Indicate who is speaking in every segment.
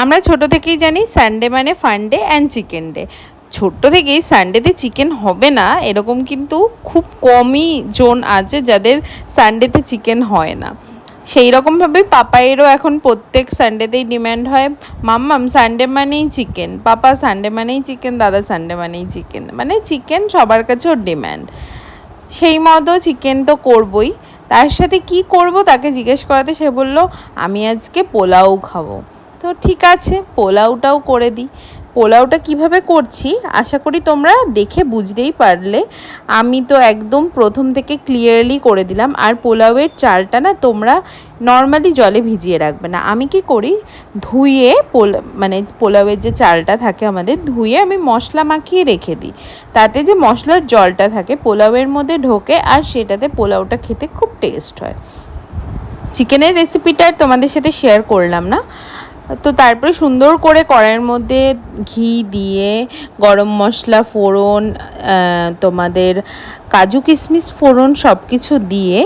Speaker 1: আমরা ছোট থেকেই জানি সানডে মানে fun day and chicken day. ছোট্ট থেকেই সানডেতে চিকেন হবে না এরকম কিন্তু খুব কমই জন আছে যাদের সানডেতে চিকেন হয় না। সেই রকমভাবে পাপায়েরও এখন প্রত্যেক সানডেতেই ডিম্যান্ড হয়, মাম্মাম সানডে মানেই চিকেন, পাপা সানডে মানেই চিকেন, দাদা সানডে মানেই চিকেন, মানে চিকেন সবার কাছে ওর ডিম্যান্ড। সেই মতো চিকেন তো করবই, তার সাথে কি করব তাকে জিজ্ঞেস করাতে সে বলল আমি আজকে পোলাও খাবো। তো ঠিক আছে, পোলাওটাও করে দিই। পোলাওটা কিভাবে করছি আশা করি তোমরা দেখে বুঝতেই পারলে। আমি তো একদম প্রথম থেকে ক্লিয়ারলি করে দিলাম। আর পোলাওয়ের চালটা না তোমরা নর্মালি জলে ভিজিয়ে রাখবে না। আমি কি করি, ধুয়ে মানে পোলাওয়ের যে চালটা থাকে আমাদের ধুয়ে আমি মশলা মাখিয়ে রেখে দিই, তাতে যে মশলার জলটা থাকে পোলাওয়ের মধ্যে ঢোকে আর সেটাতে পোলাওটা খেতে খুব টেস্ট হয়। চিকেনের রেসিপিটা তোমাদের সাথে শেয়ার করলাম না। তো তারপরে সুন্দর করে কড়াইয়ের মধ্যে ঘি দিয়ে গরম মশলা ফোড়ন, তোমাদের কাজু কিশমিশ ফোড়ন সব কিছু দিয়ে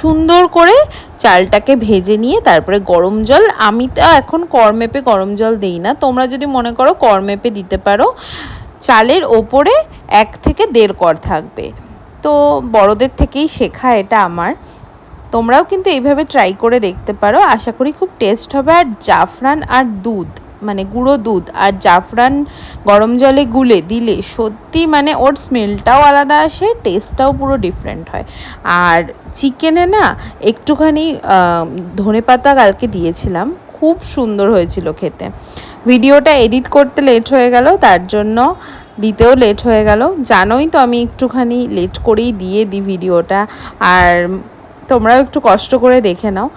Speaker 1: সুন্দর করে চালটাকে ভেজে নিয়ে তারপরে গরম জল, আমি তো এখন কড়মেপে গরম জল দিই না, তোমরা যদি মনে করো কড়মেপে দিতে পারো। চালের ওপরে 1 থেকে 1.5 কড় থাকবে। তো বড়দের থেকেই শেখা এটা আমার, তোমরাও কিন্তু এইভাবে ট্রাই করে দেখতে পারো, আশা করি খুব টেস্ট হবে। আর জাফরান আর দুধ মানে গুঁড়ো দুধ আর জাফরান গরম জলে গুলে দিলে সত্যি মানে ওর স্মেলটাও আলাদা আসে, টেস্টটাও পুরো ডিফারেন্ট হয়। আর চিকেনে না একটুখানি ধনেপাতা কালকে দিয়েছিলাম, খুব সুন্দর হয়েছিল খেতে। ভিডিওটা এডিট করতে লেট হয়ে গেল, তার জন্য দিতেও লেট হয়ে গেল। জানোই তো আমি একটুখানি লেট করেই দিয়ে দিই ভিডিওটা, আর তোমরাও একটু কষ্ট করে দেখে নাও।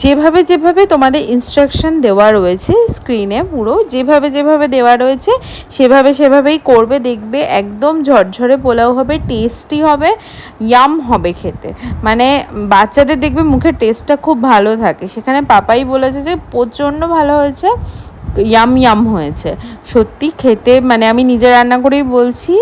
Speaker 1: যেভাবে যেভাবে তোমাদের ইনস্ট্রাকশন দেওয়া রয়েছে স্ক্রিনে, পুরো যেভাবে যেভাবে দেওয়া রয়েছে সেভাবে সেভাবেই করবে, দেখবে একদম ঝরঝরে পোলাও হবে, টেস্টি হবে, ইয়াম হবে খেতে। মানে বাচ্চাদের দেখবে মুখের টেস্টটা খুব ভালো থাকে। সেখানে পাপাই বলেছে যে প্রচণ্ড ভালো হয়েছে, ইয়াম ইয়াম হয়েছে। সত্যি খেতে মানে আমি নিজে রান্না করেই বলছি,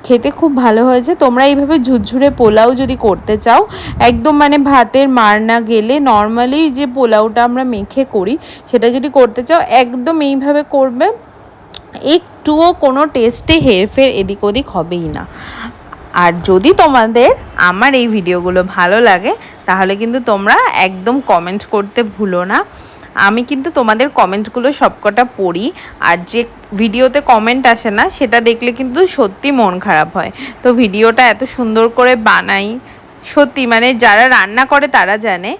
Speaker 1: খেতে খুব ভালো হয়েছে। তোমরা এইভাবে ঝুরঝুরে পোলাও যদি করতে চাও, একদম মানে ভাতের মার না গেলে নর্মালি যে পোলাওটা আমরা মেখে করি সেটা যদি করতে চাও একদম এইভাবে করবে, একটুও কোনো টেস্টে হেরফের এদিক ওদিক হবেই না। আর যদি তোমাদের আমার এই ভিডিওগুলো ভালো লাগে তাহলে কিন্তু তোমরা একদম কমেন্ট করতে ভুলো না। আমি কিন্তু তোমাদের কমেন্টগুলো সবকটা পড়ি, আর যে ভিডিওতে কমেন্ট আসে না সেটা দেখলে কিন্তু সত্যি মন খারাপ হয়। তো ভিডিওটা এত সুন্দর করে বানাই, সত্যি মানে যারা রান্না করে তারা জানে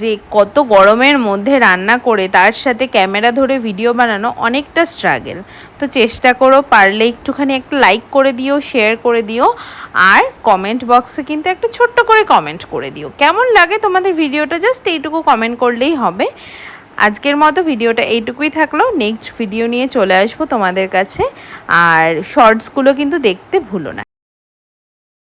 Speaker 1: যে কত গরমের মধ্যে রান্না করে তার সাথে ক্যামেরা ধরে ভিডিও বানানো অনেকটা স্ট্রাগল। তো চেষ্টা করো, পারলে একটুখানি একটা লাইক করে দিও, শেয়ার করে দিও, আর কমেন্ট বক্সে কিন্তু একটা ছোট্ট করে কমেন্ট করে দিও কেমন লাগে তোমাদের ভিডিওটা, জাস্ট এইটুকু কমেন্ট করলেই হবে। আজকের মতো ভিডিওটা এইটুকুই থাকলো, নেক্সট ভিডিও নিয়ে চলে আসবো তোমাদের কাছে। আর শর্টসগুলো কিন্তু দেখতে ভুলো না।